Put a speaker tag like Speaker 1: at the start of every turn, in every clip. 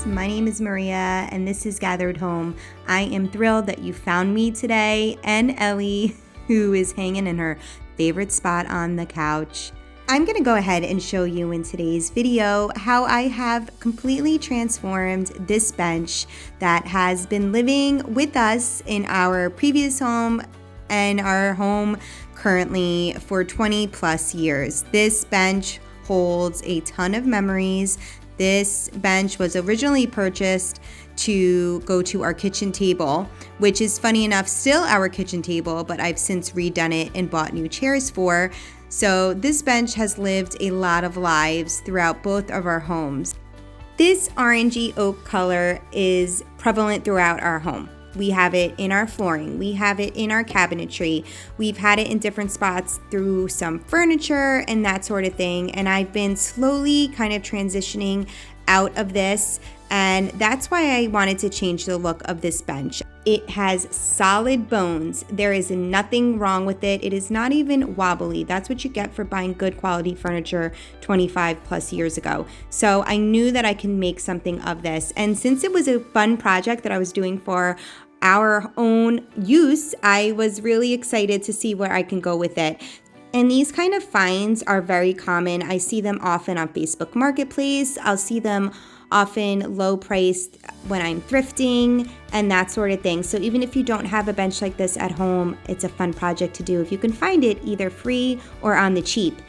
Speaker 1: my name is Maria and this is Gathered Home. I am thrilled that you found me today and Ellie, who is hanging in her favorite spot on the couch. I'm going to go ahead and show you in today's video how I have completely transformed this bench that has been living with us in our previous home and our home currently for 20 plus years. This bench holds a ton of memories. This bench was originally purchased to go to our kitchen table, which is funny enough still our kitchen table, but I've since redone it and bought new chairs for. So this bench has lived a lot of lives throughout both of our homes. This orangey oak color is prevalent throughout our home. We have it in our flooring, we have it in our cabinetry, we've had it in different spots through some furniture and that sort of thing. And I've been slowly kind of transitioning out of this, and that's why I wanted to change the look of this bench. It has solid bones. There is nothing wrong with it. It is not even wobbly. That's what you get for buying good quality furniture 25 plus years ago. So I knew that I can make something of this. And since it was a fun project that I was doing for our own use, I was really excited to see where I can go with it. And these kind of finds are very common. I see them often on Facebook Marketplace. I'll see them often low priced when I'm thrifting and that sort of thing. So even if you don't have a bench like this at home, it's a fun project to do if you can find it either free or on the cheap.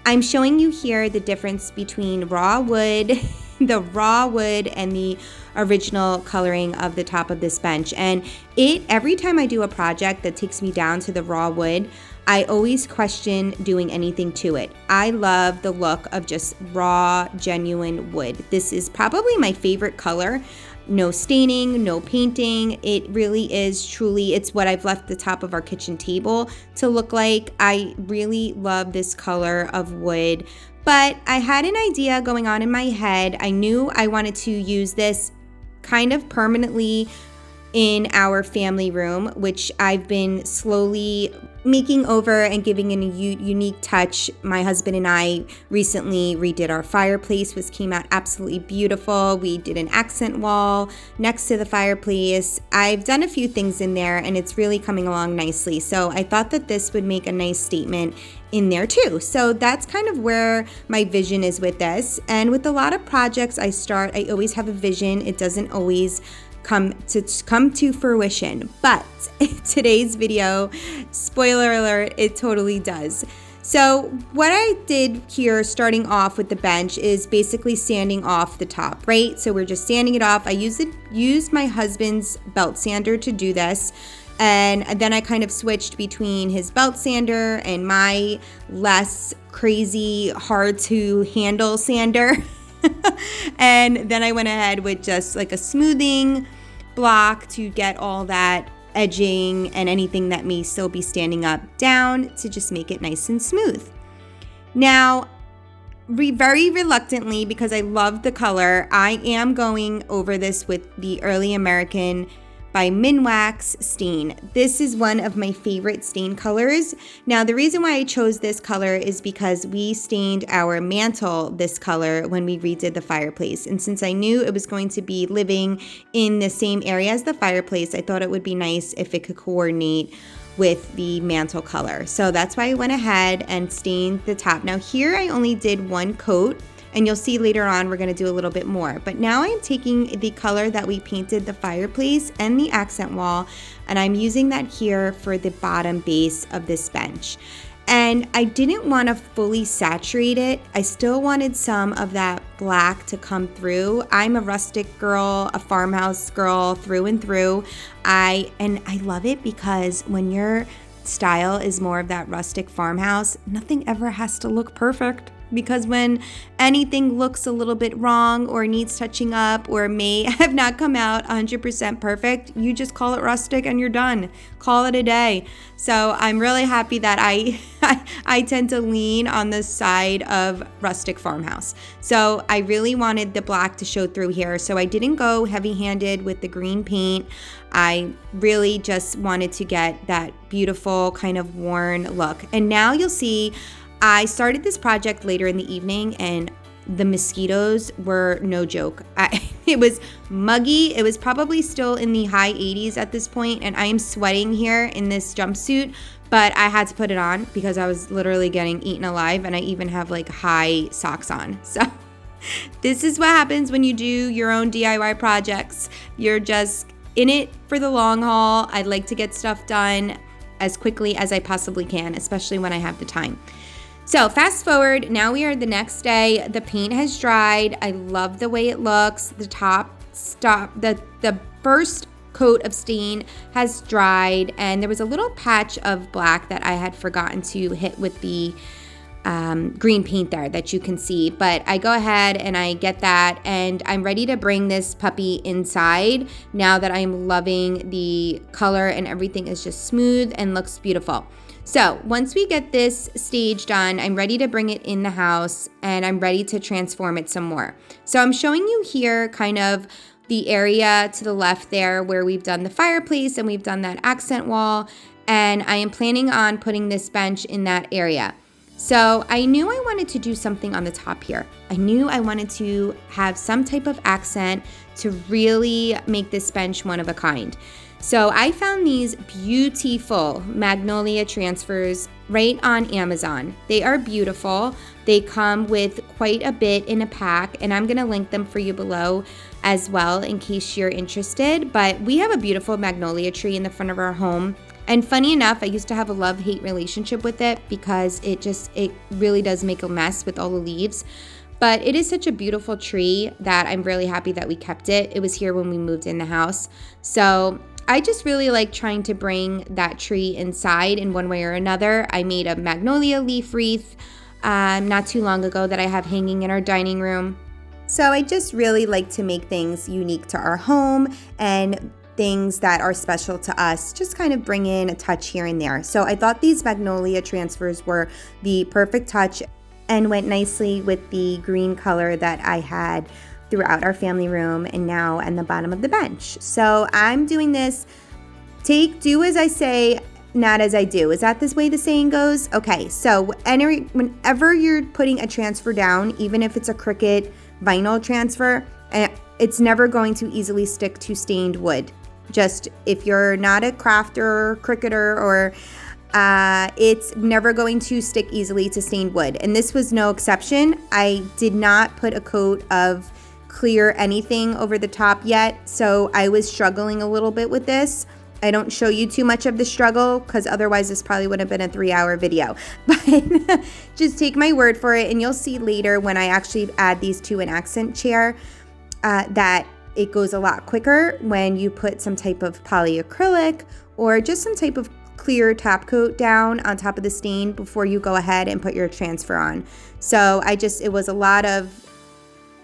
Speaker 1: I'm showing you here the difference between raw wood, the raw wood and the original coloring of the top of this bench. And every time I do a project that takes me down to the raw wood, I always question doing anything to it. I love the look of just raw, genuine wood. This is probably my favorite color. No staining, no painting. It really is truly, it's what I've left the top of our kitchen table to look like. I really love this color of wood, but I had an idea going on in my head. I knew I wanted to use this kind of permanently in our family room, which I've been slowly making over and giving in a unique touch. My husband and I recently redid our fireplace, which came out absolutely beautiful. We did an accent wall next to the fireplace. I've done a few things in there and it's really coming along nicely. So I thought that this would make a nice statement in there too. So that's kind of where my vision is with this. And with a lot of projects I always have a vision. It doesn't always come to fruition, but today's video, spoiler alert, it totally does. So what I did here starting off with the bench is basically sanding off the top, right? So we're just sanding it off. I used my husband's belt sander to do this, and then I kind of switched between his belt sander and my less crazy, hard to handle sander. And then I went ahead with just like a smoothing block to get all that edging and anything that may still be standing up down to just make it nice and smooth. Now, very reluctantly, because I love the color, I am going over this with the Early American by Minwax stain. This is one of my favorite stain colors. Now, the reason why I chose this color is because we stained our mantle this color when we redid the fireplace. And since I knew it was going to be living in the same area as the fireplace, I thought it would be nice if it could coordinate with the mantle color. So that's why I went ahead and stained the top. Now here I only did one coat, and you'll see later on we're gonna do a little bit more. But now I'm taking the color that we painted the fireplace and the accent wall, and I'm using that here for the bottom base of this bench. And I didn't want to fully saturate it. I still wanted some of that black to come through. I'm a rustic girl, a farmhouse girl through and through. I love it because when your style is more of that rustic farmhouse, nothing ever has to look perfect. Because when anything looks a little bit wrong or needs touching up or may have not come out 100% perfect, you just call it rustic and you're done. Call it a day. So I'm really happy that I tend to lean on the side of rustic farmhouse. So I really wanted the black to show through here. So I didn't go heavy-handed with the green paint. I really just wanted to get that beautiful kind of worn look. And now you'll see I started this project later in the evening, and the mosquitoes were no joke. It was muggy. It was probably still in the high 80s at this point, and I am sweating here in this jumpsuit, but I had to put it on because I was literally getting eaten alive, and I even have like high socks on. So this is what happens when you do your own DIY projects. You're just in it for the long haul. I like to get stuff done as quickly as I possibly can, especially when I have the time. So fast forward, now we are the next day. The paint has dried. I love the way it looks. The first coat of stain has dried, and there was a little patch of black that I had forgotten to hit with the green paint there that you can see. But I go ahead and I get that, and I'm ready to bring this puppy inside now that I'm loving the color and everything is just smooth and looks beautiful. So once we get this stage done, I'm ready to bring it in the house, and I'm ready to transform it some more. So I'm showing you here kind of the area to the left there where we've done the fireplace and we've done that accent wall, and I am planning on putting this bench in that area. So I knew I wanted to do something on the top here. I knew I wanted to have some type of accent to really make this bench one of a kind. So I found these beautiful Magnolia transfers right on Amazon. They are beautiful. They come with quite a bit in a pack, and I'm gonna link them for you below as well in case you're interested. But we have a beautiful magnolia tree in the front of our home. And funny enough, I used to have a love-hate relationship with it because it really does make a mess with all the leaves. But it is such a beautiful tree that I'm really happy that we kept it. It was here when we moved in the house. So I just really like trying to bring that tree inside in one way or another. I made a magnolia leaf wreath not too long ago that I have hanging in our dining room. So I just really like to make things unique to our home and things that are special to us, just kind of bring in a touch here and there. So I thought these magnolia transfers were the perfect touch and went nicely with the green color that I had throughout our family room and now on the bottom of the bench. So I'm doing this, do as I say, not as I do. Is that this way the saying goes? Okay, so whenever you're putting a transfer down, even if it's a Cricut vinyl transfer, it's never going to easily stick to stained wood. Just if you're not a crafter, cricketer, or it's never going to stick easily to stained wood. And this was no exception. I did not put a coat of clear anything over the top yet, so I was struggling a little bit with this. I don't show you too much of the struggle because otherwise this probably would have been a 3-hour video. But just take my word for it, and you'll see later when I actually add these to an accent chair that it goes a lot quicker when you put some type of polyacrylic or just some type of clear top coat down on top of the stain before you go ahead and put your transfer on. So it was a lot of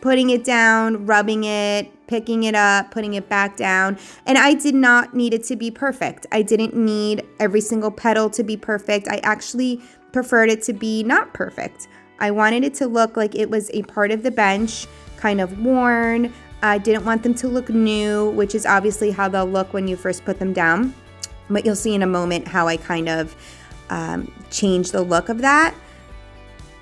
Speaker 1: putting it down, rubbing it, picking it up, putting it back down. And I did not need it to be perfect. I didn't need every single petal to be perfect. I actually preferred it to be not perfect. I wanted it to look like it was a part of the bench, kind of worn. I didn't want them to look new, which is obviously how they'll look when you first put them down. But you'll see in a moment how I kind of changed the look of that.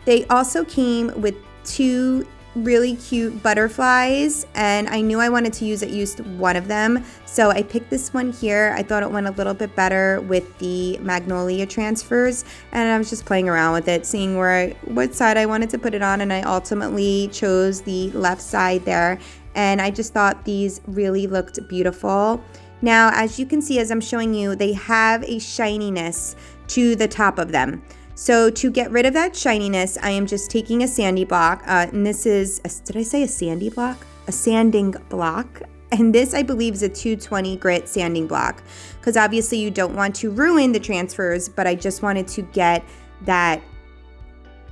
Speaker 1: They also came with 2 really cute butterflies, and I knew I wanted to use at least one of them, so I picked this one here. I thought it went a little bit better with the magnolia transfers, and I was just playing around with it, seeing what side I wanted to put it on, and I ultimately chose the left side there, and I just thought these really looked beautiful. Now, as you can see, as I'm showing you, they have a shininess to the top of them. So to get rid of that shininess, I am just taking a sanding block, and this is, did I say a sanding block? A sanding block. And this, I believe, is a 220 grit sanding block, because obviously you don't want to ruin the transfers, but I just wanted to get that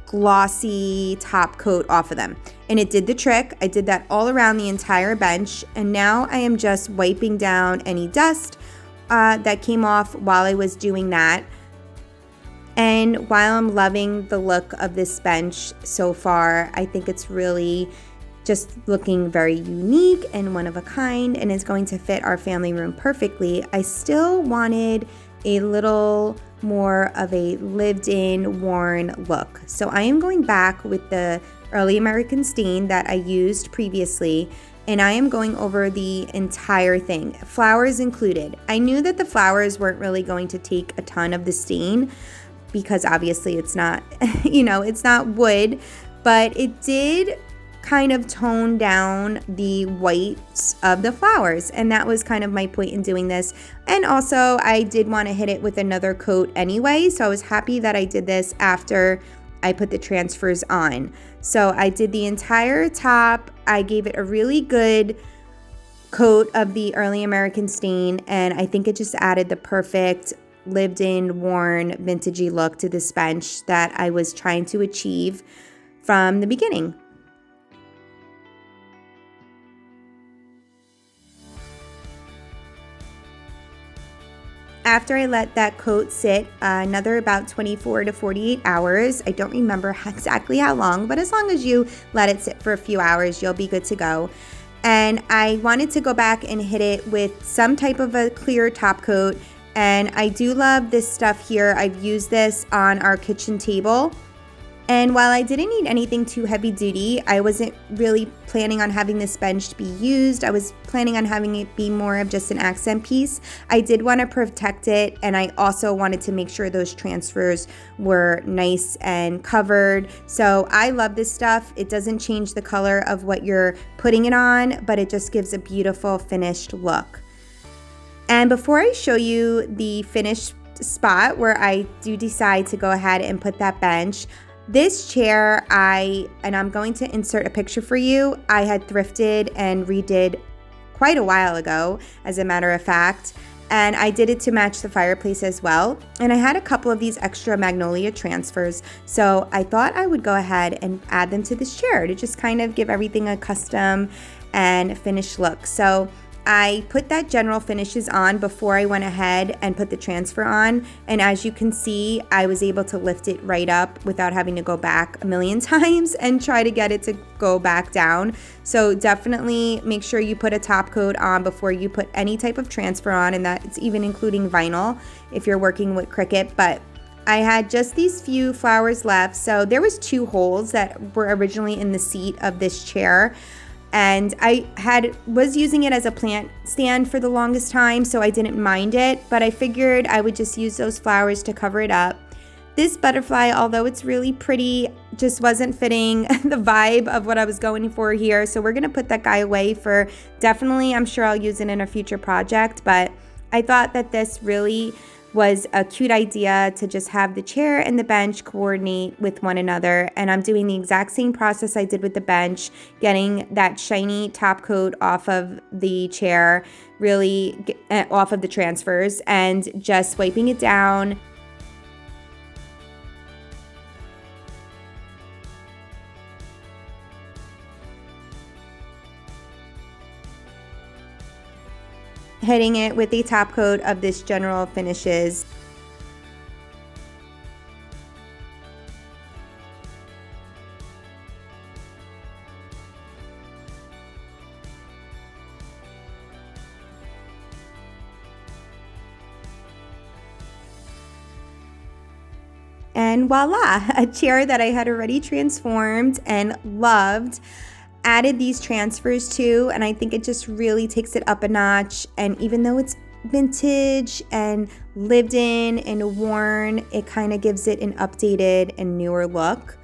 Speaker 1: glossy top coat off of them. And it did the trick. I did that all around the entire bench, and now I am just wiping down any dust that came off while I was doing that. And while I'm loving the look of this bench so far, I think it's really just looking very unique and one of a kind and is going to fit our family room perfectly. I still wanted a little more of a lived-in, worn look. So I am going back with the Early American stain that I used previously, and I am going over the entire thing, flowers included. I knew that the flowers weren't really going to take a ton of the stain because obviously it's not, it's not wood, but it did kind of tone down the whites of the flowers, and that was kind of my point in doing this. And also I did want to hit it with another coat anyway, so I was happy that I did this after I put the transfers on. So I did the entire top. I gave it a really good coat of the Early American stain, and I think it just added the perfect lived in, worn, vintagey look to this bench that I was trying to achieve from the beginning. After I let that coat sit another about 24 to 48 hours, I don't remember exactly how long, but as long as you let it sit for a few hours, you'll be good to go. And I wanted to go back and hit it with some type of a clear top coat. And I do love this stuff here. I've used this on our kitchen table. And while I didn't need anything too heavy duty, I wasn't really planning on having this bench to be used. I was planning on having it be more of just an accent piece. I did want to protect it, and I also wanted to make sure those transfers were nice and covered. So I love this stuff. It doesn't change the color of what you're putting it on, but it just gives a beautiful finished look. And before I show you the finished spot where I do decide to go ahead and put that bench, this chair, I'm going to insert a picture for you, I had thrifted and redid quite a while ago, as a matter of fact, and I did it to match the fireplace as well. And I had a couple of these extra Magnolia transfers, so I thought I would go ahead and add them to this chair to just kind of give everything a custom and finished look. So I put that general finishes on before I went ahead and put the transfer on, and as you can see, I was able to lift it right up without having to go back a million times and try to get it to go back down. So definitely make sure you put a top coat on before you put any type of transfer on, and that's even including vinyl if you're working with Cricut. But I had just these few flowers left, so there was 2 holes that were originally in the seat of this chair. And I was using it as a plant stand for the longest time, so I didn't mind it, but I figured I would just use those flowers to cover it up. This butterfly, although it's really pretty, just wasn't fitting the vibe of what I was going for here, so we're gonna put that guy away for definitely, I'm sure I'll use it in a future project, but I thought that this really was a cute idea to just have the chair and the bench coordinate with one another. And I'm doing the exact same process I did with the bench, getting that shiny top coat off of the chair, really off of the transfers, and just wiping it down. Hitting it with a top coat of this general finishes. And voila, a chair that I had already transformed and loved. Added these transfers too, and I think it just really takes it up a notch. And even though it's vintage and lived in and worn, it kind of gives it an updated and newer look.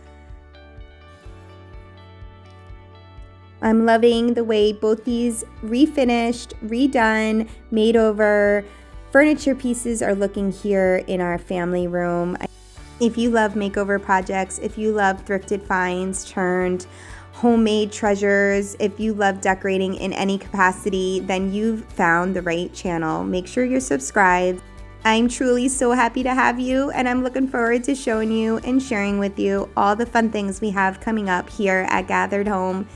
Speaker 1: I'm loving the way both these refinished, redone, made over furniture pieces are looking here in our family room. If you love makeover projects, if you love thrifted finds, turned homemade treasures, if you love decorating in any capacity, then you've found the right channel. Make sure you're subscribed. I'm truly so happy to have you, and I'm looking forward to showing you and sharing with you all the fun things we have coming up here at Gathered Home.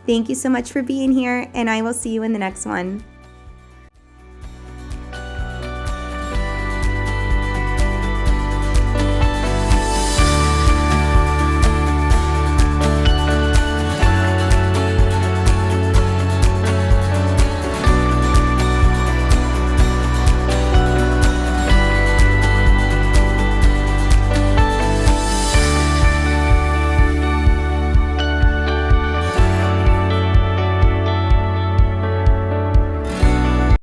Speaker 1: Thank you so much for being here, and I will see you in the next one.